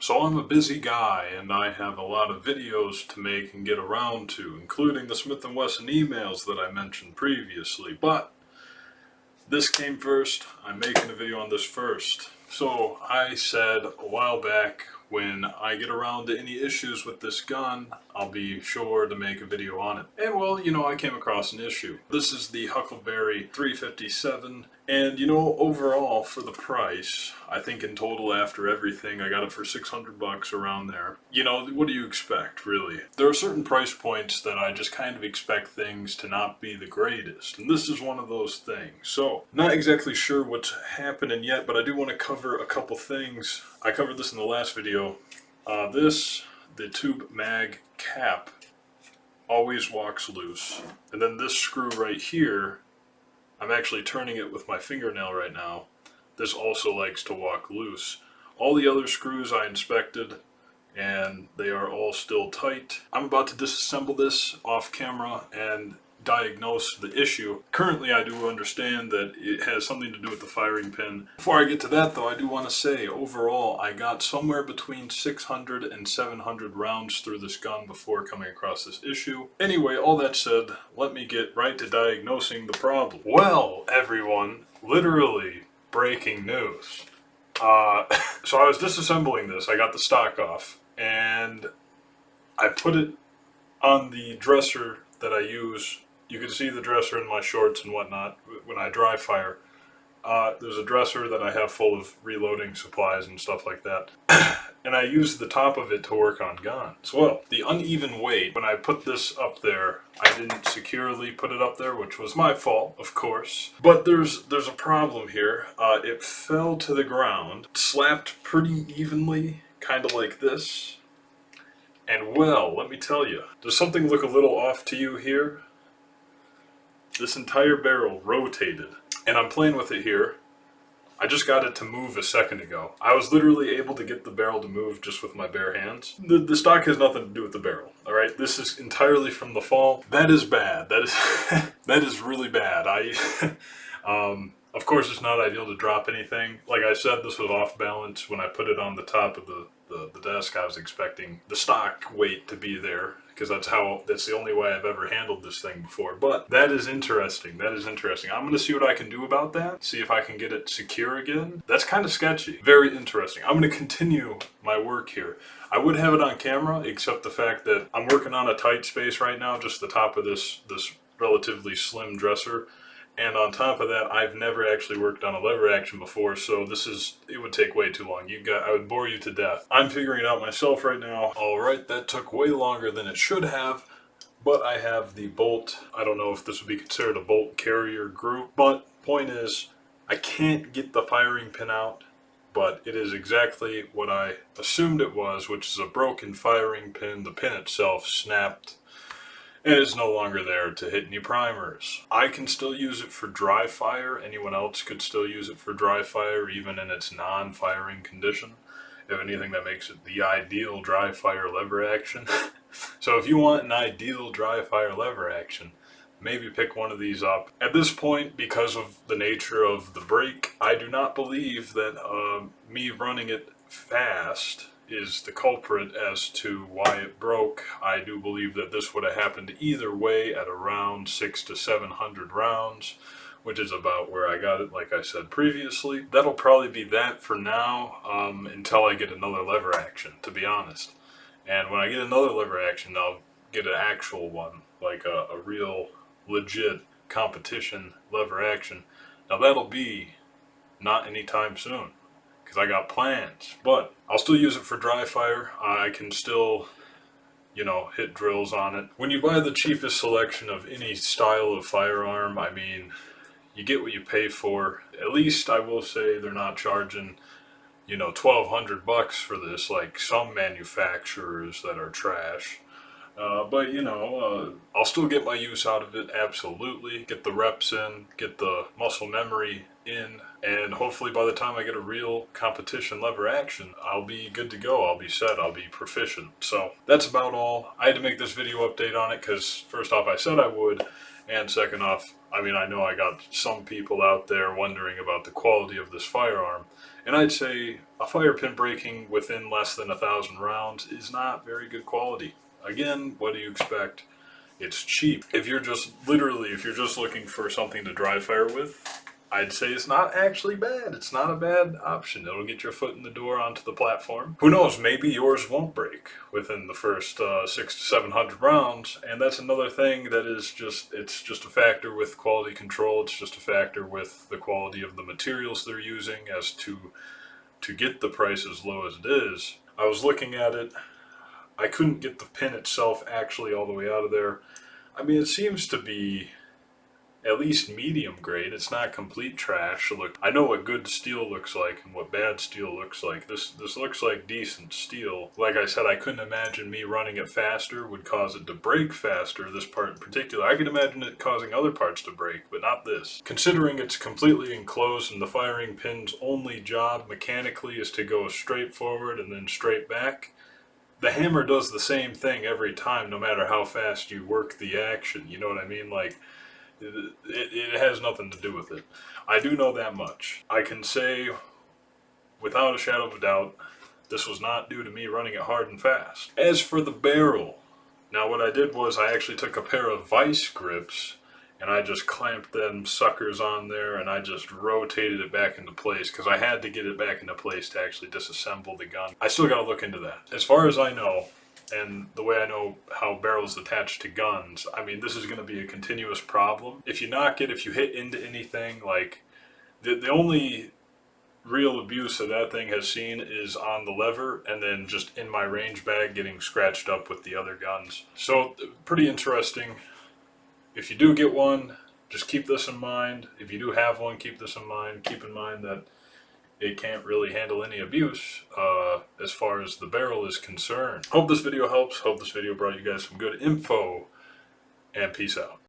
So I'm a busy guy and I have a lot of videos to make and get around to, including the Smith & Wesson emails that I mentioned previously, but this came first. I'm making a video on this first. So I said a while back, when I get around to any issues with this gun, I'll be sure to make a video on it. And well, I came across an issue. This is the Huckleberry 357, and overall for the price, I think in total after everything, I got it for 600 bucks around there. What do you expect, really? There are certain price points that I just kind of expect things to not be the greatest, and this is one of those things. So, not exactly sure what's happening yet, but I do want to cover a couple things. I covered this in the last video. The tube mag cap always walks loose. And then this screw right here, I'm actually turning it with my fingernail right now. This also likes to walk loose. All the other screws I inspected, and they are all still tight. I'm about to disassemble this off camera and diagnose the issue. Currently, I do understand that it has something to do with the firing pin. Before I get to that though, I do want to say overall I got somewhere between 600 and 700 rounds through this gun before coming across this issue. Anyway, all that said, let me get right to diagnosing the problem. Well, everyone, literally breaking news. So I was disassembling this. I got the stock off and I put it on the dresser that I use. You can see the dresser in my shorts and whatnot when I dry fire. There's a dresser that I have full of reloading supplies and stuff like that. And I use the top of it to work on guns. Well, the uneven weight, when I put this up there, I didn't securely put it up there, which was my fault, of course. But there's a problem here. It fell to the ground, slapped pretty evenly, kind of like this. And well, let me tell you, does something look a little off to you here? This entire barrel rotated, and I'm playing with it here. I just got it to move a second ago. I was literally able to get the barrel to move just with my bare hands. The stock has nothing to do with the barrel, alright? This is entirely from the fall. That is bad. That is that is really bad. Of course it's not ideal to drop anything. Like I said, this was off balance. When I put it on the top of the desk, I was expecting the stock weight to be there, because that's the only way I've ever handled this thing before. But that is interesting. That is interesting. I'm going to see what I can do about that. See if I can get it secure again. That's kind of sketchy. Very interesting. I'm going to continue my work here. I would have it on camera, except the fact that I'm working on a tight space right now, just the top of this relatively slim dresser. And on top of that, I've never actually worked on a lever action before, so it would take way too long. I would bore you to death. I'm figuring it out myself right now. Alright, that took way longer than it should have, but I have the bolt. I don't know if this would be considered a bolt carrier group, but point is, I can't get the firing pin out, but it is exactly what I assumed it was, which is a broken firing pin. The pin itself snapped, and it's no longer there to hit any primers. I can still use it for dry fire. Anyone else could still use it for dry fire, even in its non-firing condition. If anything, that makes it the ideal dry fire lever action. So if you want an ideal dry fire lever action, maybe pick one of these up. At this point, because of the nature of the break, I do not believe that me running it fast is the culprit as to why it broke. I do believe that this would have happened either way at around 600 to 700 rounds, which is about where I got it, like I said previously. That'll probably be that for now, until I get another lever action, to be honest. And when I get another lever action, I'll get an actual one, like a real legit competition lever action. Now that'll be not anytime soon, because I got plans, but I'll still use it for dry fire. I can still, hit drills on it. When you buy the cheapest selection of any style of firearm, I mean, you get what you pay for. At least I will say they're not charging, 1,200 bucks for this, like some manufacturers that are trash. But I'll still get my use out of it, absolutely. Get the reps in, get the muscle memory in, and hopefully by the time I get a real competition lever action, I'll be good to go. I'll be set. I'll be proficient. So that's about all. I had to make this video update on it because first off, I said I would, and second off, I know I got some people out there wondering about the quality of this firearm, And I'd say a fire pin breaking within less than 1,000 rounds is not very good quality. Again, what do you expect? It's cheap. If you're just looking for something to dry fire with, I'd say it's not actually bad. It's not a bad option. It'll get your foot in the door onto the platform. Who knows, maybe yours won't break within the first 600 to 700 rounds. And that's another thing that is it's just a factor with quality control. It's just a factor with the quality of the materials they're using as to get the price as low as it is. I was looking at it. I couldn't get the pin itself actually all the way out of there. I mean, it seems to be at least medium grade. It's not complete trash. Look, I know what good steel looks like and what bad steel looks like. This looks like decent steel. Like I said, I couldn't imagine me running it faster would cause it to break faster, this part in particular. I could imagine it causing other parts to break, but not this. Considering it's completely enclosed and the firing pin's only job mechanically is to go straight forward and then straight back, the hammer does the same thing every time, no matter how fast you work the action. You know what I mean? Like, it has nothing to do with it. I do know that much. I can say, without a shadow of a doubt, this was not due to me running it hard and fast. As for the barrel, now what I did was I actually took a pair of vice grips and I just clamped them suckers on there and I just rotated it back into place because I had to get it back into place to actually disassemble the gun. I still gotta look into that. As far as I know, and the way I know how barrels attach to guns, I mean, this is going to be a continuous problem. If you knock it, if you hit into anything, like, the only real abuse that thing has seen is on the lever and then just in my range bag getting scratched up with the other guns. So, pretty interesting. If you do get one, just keep this in mind. If you do have one, keep this in mind. Keep in mind that it can't really handle any abuse as far as the barrel is concerned. Hope this video helps. Hope this video brought you guys some good info. And peace out.